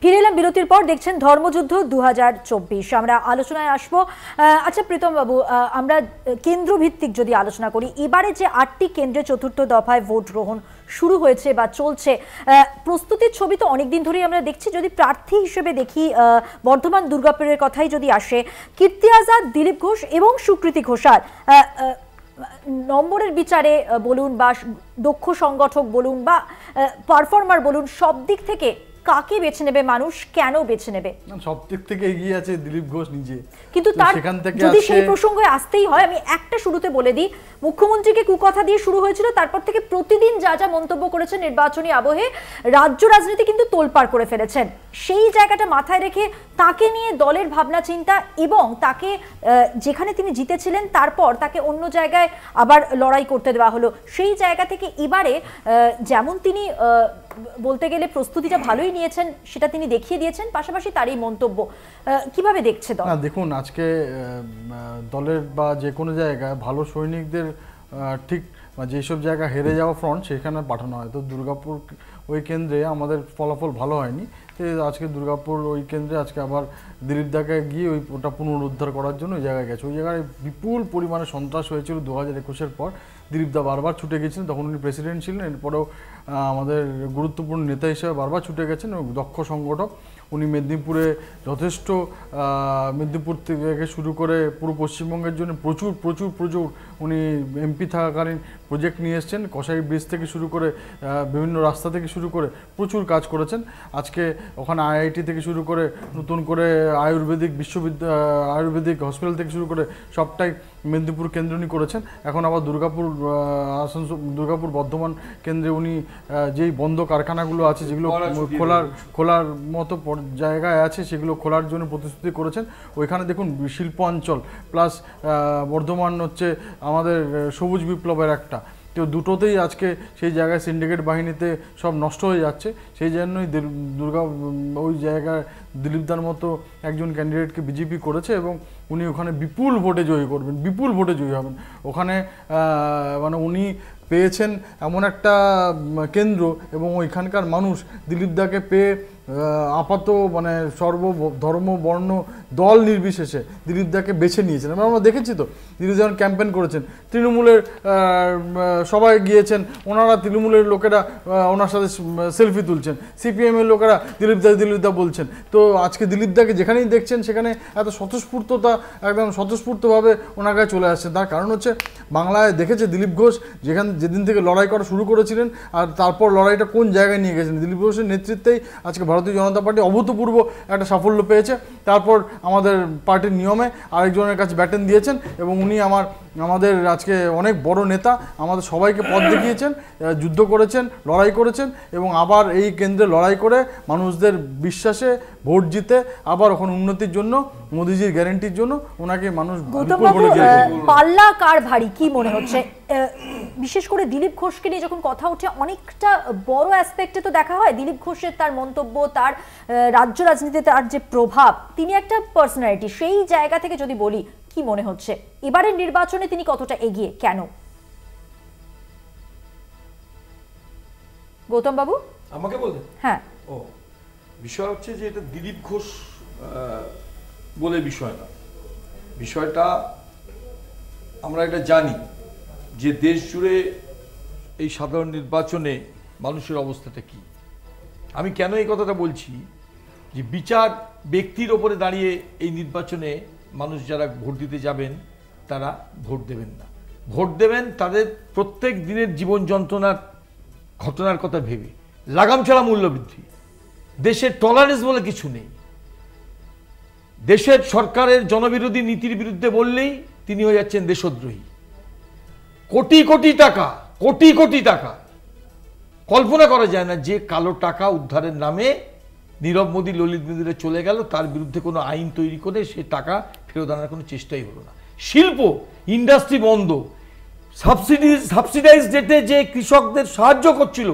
ফিরে এলাম বিরতির পর। দেখছেন ধর্মযুদ্ধ 2024। আমরা আলোচনায় আসবো। আচ্ছা প্রীতম বাবু, আমরা কেন্দ্রভিত্তিক যদি আলোচনা করি, এবারে যে 8টি কেন্দ্রে চতুর্থ দফায় ভোট গ্রহণ শুরু হয়েছে বা চলছে, প্রস্তুতির ছবি তো অনেকদিন ধরেই আমরা দেখছি। যদি প্রার্থী হিসেবে দেখি, বর্ধমান দুর্গাপুরের কথাই যদি আসে, কীর্তি আজাদ, দিলীপ ঘোষ এবং সুকৃতি ঘোষাল নম্বরের বিচারে বলুন বা দক্ষ সংগঠক বলুন বা পারফর্মার বলুন, সব দিক থেকে কাকে বেছে নেবে মানুষ, কেন বেছে নেবে? সব দিক থেকে এগিয়ে আছে দিলীপ ঘোষ নিজে। কিন্তু তার যদি সেই প্রসঙ্গে আসতেই হয়, আমি একটা শুরুতে বলে দিই, মুখ্যমন্ত্রীকে কুকথা দিয়ে শুরু হয়েছিল, তারপর থেকে প্রতিদিন যা যা মন্তব্য করেছেন নির্বাচনী আবহে রাজ্য রাজনীতি কিন্তু তোলপাড় করে ফেলেছেন। সেই জায়গাটা মাথায় রেখে তাকে নিয়ে দলের ভাবনা চিন্তা, এবং তাকে যেখানে তিনি জিতেছিলেন তারপর তাকে অন্য জায়গায় আবার লড়াই করতে দেওয়া হলো, সেই জায়গা থেকে এবারে যেমন তিনি বলতে গেলে প্রস্তুতিটা ভালোই নিয়েছেন, সেটা তিনি দেখিয়ে দিয়েছেন, পাশাপাশি তারই মন্তব্য কিভাবে দেখছে দল? দেখুন, আজকে দলের বা যে কোনো জায়গায় ভালো সৈনিকদের ঠিক যেসব জায়গা হেরে যাওয়া ফ্রন্ট, সেখানে পাঠানো হয়। তো দুর্গাপুর ওই কেন্দ্রে আমাদের ফলাফল ভালো হয়নি, তো আজকে দুর্গাপুর ওই কেন্দ্রে আজকে আবার দিলীপ দাকে গিয়ে ওটা পুনরুদ্ধার করার জন্য ওই জায়গায় গেছে। ওই জায়গায় বিপুল পরিমাণে সন্ত্রাস হয়েছিল 2021-এর পর। দিলীপ দা বারবার ছুটে গেছিলেন, তখন উনি প্রেসিডেন্ট ছিলেন। এরপরেও আমাদের গুরুত্বপূর্ণ নেতা হিসেবে বারবার ছুটে গেছেন এবং দক্ষ সংগঠক উনি। মেদিনীপুরে যথেষ্ট, মেদিনীপুর থেকে শুরু করে পুরো পশ্চিমবঙ্গের জন্য প্রচুর প্রচুর প্রচুর উনি এমপি থাকাকালীন প্রজেক্ট নিয়ে এসছেন। কসাই ব্রিজ থেকে শুরু করে বিভিন্ন রাস্তা থেকে শুরু করে প্রচুর কাজ করেছেন। আজকে ওখানে আইআইটি থেকে শুরু করে নতুন করে আয়ুর্বেদিক হসপিটাল থেকে শুরু করে সবটাই মেদিনীপুর কেন্দ্রে উনি করেছেন। এখন আবার দুর্গাপুর বর্ধমান কেন্দ্রে উনি যেই বন্ধ কারখানাগুলো আছে, যেগুলো খোলার মতো জায়গায় আছে, সেগুলো খোলার জন্য প্রতিশ্রুতি করেছেন। ওইখানে দেখুন শিল্প অঞ্চল প্লাস বর্ধমান হচ্ছে আমাদের সবুজ বিপ্লবের একটা, তো দুটোতেই আজকে সেই জায়গায় সিন্ডিকেট বাহিনীতে সব নষ্ট হয়ে যাচ্ছে। সেই জন্যই ওই জায়গায় দিলীপদার মতো একজন ক্যান্ডিডেটকে বিজেপি করেছে এবং উনি ওখানে বিপুল ভোটে জয়ী করবেন, বিপুল ভোটে জয়ী হবেন। ওখানে মানে উনি পেয়েছেন এমন একটা কেন্দ্র, এবং ওইখানকার মানুষ দিলীপদাকে পেয়ে আপাত মানে ধর্ম বর্ণ দল নির্বিশেষে দিলীপদাকে বেছে নিয়েছেন। আমরা দেখেছি তো, দিলীপ যখন ক্যাম্পেন করেছেন, তৃণমূলের সবাই গিয়েছেন, ওনারা তৃণমূলের লোকেরা ওনার সাথে সেলফি তুলছেন, সিপিএমের লোকেরা দিলীপদা বলছেন। তো আজকে দিলীপদাকে যেখানেই দেখছেন সেখানে এত স্বতঃস্ফূর্ততা, একদম স্বতঃস্ফূর্তভাবে ওনার কাছে চলে আসছে। তার কারণ হচ্ছে বাংলায় দেখেছে দিলীপ ঘোষ যেদিন থেকে লড়াই করা শুরু করেছিলেন, আর তারপর লড়াইটা কোন জায়গায় নিয়ে গেছেন। দিলীপ ঘোষের নেতৃত্বেই আজকে ভারতীয় জনতা পার্টি অভূতপূর্ব একটা সাফল্য পেয়েছে। তারপর আমাদের পার্টির নিয়মে আরেকজনের কাছে ব্যাটন দিয়েছেন, এবং উনি আমাদের আজকে অনেক বড় নেতা, আমাদের সবাইকে পথ দেখিয়েছেন, যুদ্ধ করেছেন, লড়াই করেছেন, এবং আবার এই কেন্দ্রে লড়াই করে মানুষদের বিশ্বাসে ভোট জিতে আবার ওখানে উন্নতির জন্য, মোদিজির গ্যারেন্টির জন্য ওনাকে মানুষ পাল্লা কার ভারী কি মনে হচ্ছে? বিশেষ করে দিলীপ ঘোষকে নিয়ে যখন কথা ওঠে, অনেকটা বড় অ্যাসপেক্টে তো দেখা হয় দিলীপ ঘোষের, তার মন্তব্য, তার রাজ্য রাজনীতিতে তার যে প্রভাব, তিনি একটা পার্সোনালিটি। সেই জায়গা থেকে যদি বলি, কি মনে হচ্ছে এবারের নির্বাচনে তিনি কতটা এগিয়ে, কেন? গৌতম বাবু আমাকে বলবেন? হ্যাঁ, বিষয় হচ্ছে যে এটা দিলীপ ঘোষ বলে বিষয় না। বিষয়টা আমরা এটা জানি যে দেশ জুড়ে এই সাধারণ নির্বাচনে মানুষের অবস্থাটা কি। আমি কেন এই কথাটা বলছি, যে বিচার ব্যক্তির ওপরে দাঁড়িয়ে এই নির্বাচনে মানুষ যারা ভোট দিতে যাবেন তারা ভোট দেবেন না। ভোট দেবেন তাদের প্রত্যেক দিনের জীবন যন্ত্রণার ঘটনার কথা ভেবে। লাগাম ছাড়া মূল্যবৃদ্ধি, দেশের টলারেন্স বলে কিছু নেই। দেশের সরকারের জনবিরোধী নীতির বিরুদ্ধে বললেই তিনি হয়ে যাচ্ছেন দেশদ্রোহী। কোটি কোটি টাকা, কোটি কোটি টাকা, কল্পনা করা যায় না যে কালো টাকা উদ্ধারের নামে নীরব মোদী, ললিত মোদীরা চলে গেল, তার বিরুদ্ধে কোনো আইন তৈরি করে সে টাকা ফেরত আনার কোনো চেষ্টাই হলো না। শিল্প ইন্ডাস্ট্রি বন্ধ, সাবসিডাইজ রেটে যে কৃষকদের সাহায্য করছিল,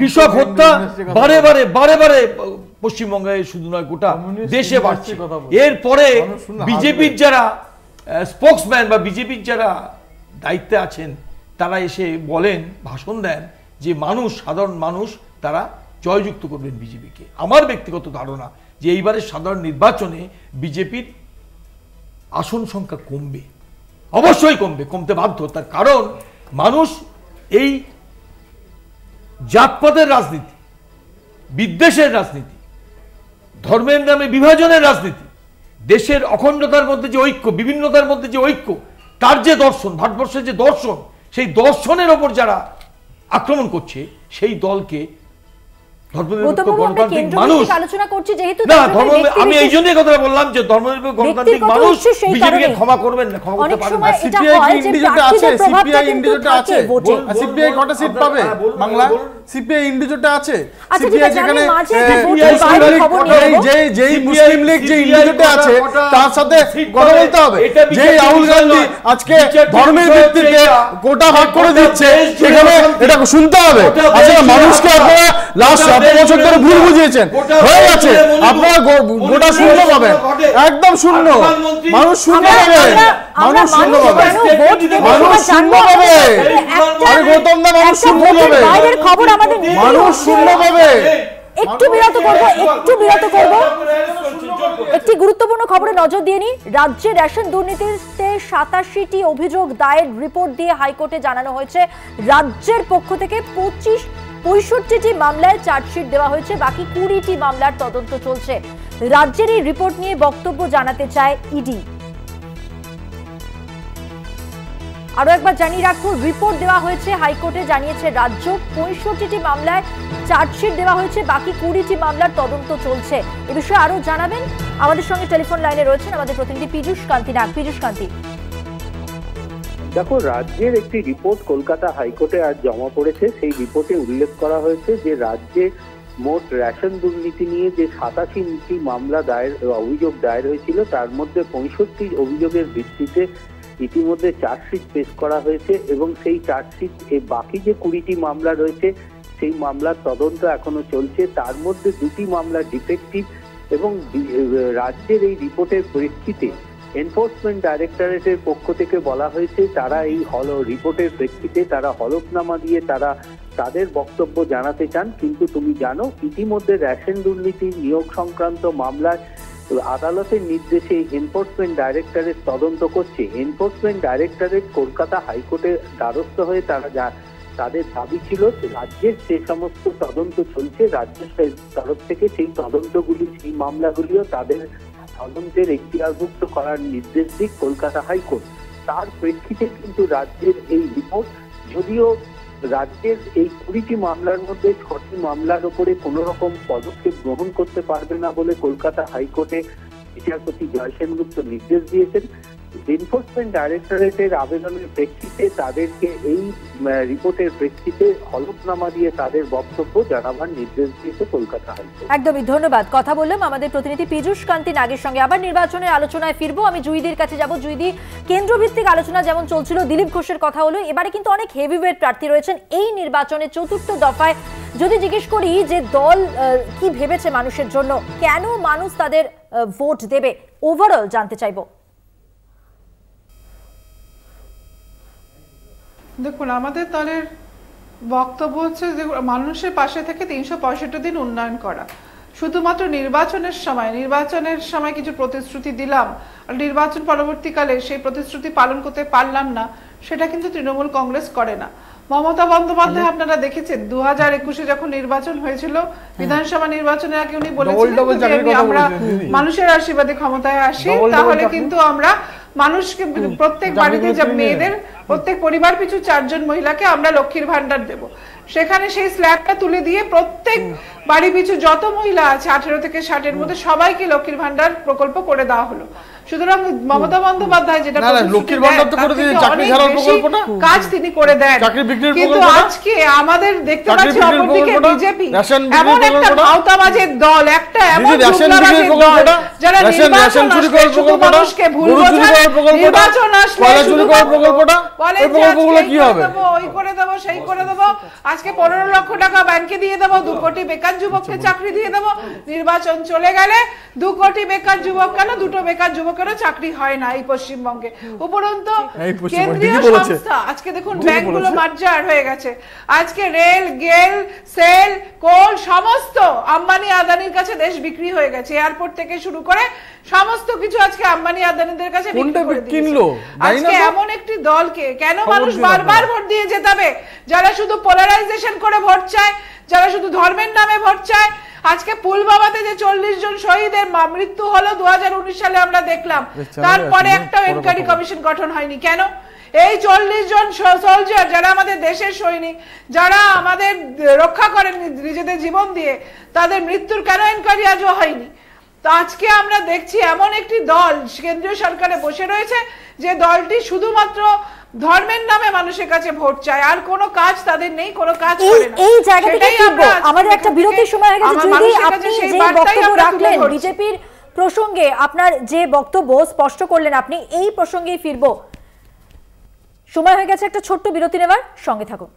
কৃষক হত্যা বারে বারে বারে বারে পশ্চিমবঙ্গে শুধু নয় গোটা দেশে বাড়ছে। এরপরে বিজেপির যারা স্পোক্সম্যান বা বিজেপির যারা দায়িত্বে আছেন, তারা এসে বলেন, ভাষণ দেন যে মানুষ, সাধারণ মানুষ তারা জয়যুক্ত করবেন বিজেপিকে। আমার ব্যক্তিগত ধারণা যে এইবারের সাধারণ নির্বাচনে বিজেপির আসন সংখ্যা কমবে, অবশ্যই কমবে, কমতে বাধ্য। তার কারণ মানুষ এই জাতপাতের রাজনীতি, বিদ্বেষের রাজনীতি, ধর্মের নামে বিভাজনের রাজনীতি, দেশের অখণ্ডতার মধ্যে যে ঐক্য, বিভিন্নতার মধ্যে যে ঐক্য, তার যে দর্শন, ভারতবর্ষের যে দর্শন, সেই দর্শনের ওপর যারা আক্রমণ করছে সেই দলকে ধর্মনিরপেক্ষ গণতান্ত্রিক মানুষ আলোচনা করছি যেহেতু না ধর্ম, আমি এই জন্যই কথা বললাম যে ধর্মনিরপেক্ষ গণতান্ত্রিক মানুষ বিজেপিকে ক্ষমা করবেন না, ক্ষমা করতে পারবেন না। সিপিআই ইন্ডিজোটে আছে, সিপিআই ইন্ডিজোটে আছে, সিপিআই কটা সিট পাবে বাংলা? সিপিআই ইন্ডিজোটে আছে, সিপিআই যেখানে যেই মুসলিম লীগ যে ইন্ডিজোটে আছে তার সাথে কথা বলতে হবে। যে রাহুল গান্ধী আজকে ধর্মের ভিত্তিতে কোটা ভাগ করে দিচ্ছে সেখানে এটা শুনতে হবে। আসলে মানুষকে আপনারা লাস্ট 7 বছর ধরে ভুল বুঝিয়েছেন, হয়ে গেছে, আপনারা গোটা শূন্য পাবেন, একদম শূন্য, মানুষ শূন্য পাবে, মানুষ শূন্য পাবে, মানুষ শূন্য পাবে, আরে গৌতম দা মানুষ শূন্য পাবে, মানুষ শূন্য পাবে। একটু বিরত করব, একটি গুরুত্বপূর্ণ খবরে নজর দিয়ে নি। রাজ্যে রেশন দুর্নীতিতে 87টি অভিযোগ দায়ের রিপোর্ট দিয়ে হাইকোর্টে জানানো হয়েছে রাজ্যের পক্ষ থেকে 65টি মামলায় চার্জশিট দেওয়া হয়েছে, বাকি 20টি মামলার তদন্ত চলছে। রাজ্যের এই রিপোর্ট নিয়ে বক্তব্য জানাতে চায় ইডি। আরো একবার জানিয়ে রাখবো, রিপোর্ট দেওয়া হয়েছে হাইকোর্টে, জানিয়েছে রাজ্য 65টি মামলায় চার্জশিট দেওয়া হয়েছে, বাকি 20টি মামলার তদন্ত চলছে। এ বিষয়ে আরো জানাবেন আমাদের সঙ্গে টেলিফোন লাইনে রয়েছেন আমাদের প্রতিনিধি পীযূষ কান্তি নাগ। পীযূষ কান্তি, দেখো, রাজ্যের একটি রিপোর্ট কলকাতা হাইকোর্টে আজ জমা পড়েছে। সেই রিপোর্টে উল্লেখ করা হয়েছে যে রাজ্যে মোট রেশন দুর্নীতি নিয়ে যে 87টি মামলা অভিযোগ দায়ের হয়েছিল তার মধ্যে 65 অভিযোগের ভিত্তিতে ইতিমধ্যে চার্জশিট পেশ করা হয়েছে এবং সেই চার্জশিট বাকি যে 20টি মামলা রয়েছে সেই মামলার তদন্ত এখনো চলছে। তার মধ্যে 2টি মামলা ডিফেক্টিভ এবং রাজ্যের এই রিপোর্টের প্রেক্ষিতে এনফোর্সমেন্ট ডাইরেক্টরেটের পক্ষ থেকে বলা হয়েছে তারা এই রিপোর্টের প্রেক্ষিতে তারা হলফনামা দিয়ে তারা তাদের বক্তব্য জানাতে চান। কিন্তু তুমি জানো, ইতিমধ্যে রেশন দুর্নীতি নিয়োগ সংক্রান্ত মামলায় আদালতের নির্দেশে এনফোর্সমেন্ট ডাইরেক্টরেট তদন্ত করছে। এনফোর্সমেন্ট ডাইরেক্টরেট কলকাতা হাইকোর্টের দ্বারস্থ হয়ে তাদের দাবি ছিল রাজ্যের যে সমস্ত তদন্ত চলছে রাজ্যের তরফ থেকে সেই তদন্তগুলি, সেই মামলাগুলিও তাদের তদন্তের এখতিয়ারভুক্ত করার নির্দেশ দিক কলকাতা হাইকোর্ট। তার প্রেক্ষিতে কিন্তু রাজ্যের এই রিপোর্ট, যদিও রাজ্যের এই 20টি মামলার মধ্যে 6টি মামলার উপরে কোনো রকম পদক্ষেপ গ্রহণ করতে পারবে না বলে কলকাতা হাইকোর্টে বিচারপতি জয় সেনগুপ্ত নির্দেশ দিয়েছেন। এনফোর্সমেন্ট ডাইরেক্টরেটের আবেদনের প্রেক্ষিতে তাদেরকে এই রিপোর্টের প্রেক্ষিতে হলফনামা দিয়ে তাদের বক্তব্য জানাবার নির্দেশ দিয়েছে কলকাতা হাইকোর্ট। একদমই ধন্যবাদ। কথা বললাম আমাদের প্রতিনিধি পীযূষ কান্তি নাগের সঙ্গে। আবার নির্বাচনের আলোচনায় ফিরবো, আমি জুইদির কাছে যাব। জুইদি, কেন্দ্রভিত্তিক আলোচনা যেমন চলছিল, দিলীপ ঘোষের কথা হলো, এবারে কিন্তু অনেক হেভিওয়েট প্রার্থী রয়েছেন এই নির্বাচনে। 4র্থ দফায় যদি জিজ্ঞেস করি যে দল কি ভেবেছে মানুষের জন্য, কেন মানুষ তাদের ভোট দেবে, ওভারঅল জানতে চাইবো। দেখুন, আমাদের দলের বক্তব্য হচ্ছে যে মানুষের পাশে থেকে 365 দিন উন্নয়ন করা। শুধুমাত্র নির্বাচনের সময় কিছু প্রতিশ্রুতি দিলাম আর নির্বাচন পরবর্তীকালে সেই প্রতিশ্রুতি পালন করতে পারলাম না, সেটা কিন্তু তৃণমূল কংগ্রেস করে না। মমতা বন্দ্যোপাধ্যায় আপনারা দেখেছেন 2021-এ যখন নির্বাচন হয়েছিল, বিধানসভা নির্বাচনের আগে উনি বলেছিলেন আমরা মানুষের আশীর্বাদে ক্ষমতায় আসি, তাহলে কিন্তু আমরা মানুষকে প্রত্যেক বাড়িতে মেয়েদের প্রত্যেক পরিবার পিছু 4 জন মহিলাকে আমরা লক্ষ্মীর ভান্ডার দেব। সেখানে সেই স্ল্যাবটা তুলে দিয়ে প্রত্যেক বাড়ি পিছু যত মহিলা আছে 18 থেকে 60-এর মধ্যে সবাইকে লক্ষ্মীর ভান্ডার প্রকল্প করে দেওয়া হলো। সুতরাং মমতা বন্দ্যোপাধ্যায় যেটা লক্ষ্মীর ভান্ডার তো করে দিয়ে চাকরি ছাড়ার প্রকল্পটা কাজ তিনি করে দেন, কিন্তু আজকে আমাদের দেখতে পাচ্ছি অপরদিকে বিজেপি এমন একটা ভাওতাবাজের দল, একটা এমন দুর্নীতিবাজের দল যারা নির্বাচন শুধু মানুষকে ভুল বোঝায়, নির্বাচন আসলে শুধু প্রকল্পটা বলে কি হবে, ওই করে দেব সেই করে দেব, আজকে 15 লক্ষ টাকা ব্যাংকে দিয়ে দেব, 2 কোটি বেকার যুবককে চাকরি দিয়ে দেব। নির্বাচন চলে গেলে 2 কোটি বেকার যুবক কেন, 2টো বেকার যুবকের লোকেরও চাকরি হয় না এই পশ্চিমবঙ্গে। উপরন্তু এই পশ্চিমবঙ্গে কেন্দ্রীয় ঠিকই বলেছে। সংস্থা আজকে দেখুন ঠিকই ব্যাংকগুলো বলেছে। মার্জার হয়ে গেছে। আজকে রেল, গেল, সেল, কোল সমস্ত আম্বানি আদানির কাছে দেশ বিক্রি হয়ে গেছে। এয়ারপোর্ট থেকে শুরু করে সমস্ত কিছু আজকে আম্বানি আদানিদের কাছে বিক্রি কোনটা করে দিয়েছে। কিনলো? আজকে তাই না তো? এমন একটি দলকে কেন খবর মানুষ দিন বারবার আপনারা। ভোট দিয়ে জেতাবে? যারা শুধু পোলারাইজেশন করে ভোট চায়, যারা শুধু ধর্মের নামে ভোট চায়। আজকে পুলওয়ামাতে যে 40 জন শহীদের মৃত্যু হলো 2019 সালে আমরা দেখলাম, তারপরে একটা এনকোয়ারি কমিশন গঠন হয়নি কেন? এই 40 জন সোলজার যারা আমাদের দেশের সৈনিক, যারা আমাদের রক্ষা করেন নিজেদের জীবন দিয়ে, তাদের মৃত্যুর কেন এনকোয়ারি আজও হয়নি? তো আজকে আমরা দেখছি এমন একটি দল কেন্দ্রীয় সরকারে বসে রয়েছে যে দলটি শুধুমাত্র ধর্মের নামে মানুষের কাছে ভোট চায়, আর কোনো কাজ তাদের নেই, কোনো কাজ করে না। এই জায়গা থেকে সেটাই ফিরবো। আমরা আমাদের একটা বিরতির সময় হয়ে গেছে। আমার যদি মানুষের আপনি কাছে সেই যে বার্তাই বক্তব্য আমরা তুলে রাখলেন ধরছি। বিজেপির প্রসঙ্গে, আপনার যে বক্তব্য স্পষ্ট করলেন আপনি, এই প্রসঙ্গেই ফিরবো। সময় হয়ে গেছে একটা ছোট্ট বিরতি নেবার, সঙ্গে থাকুন।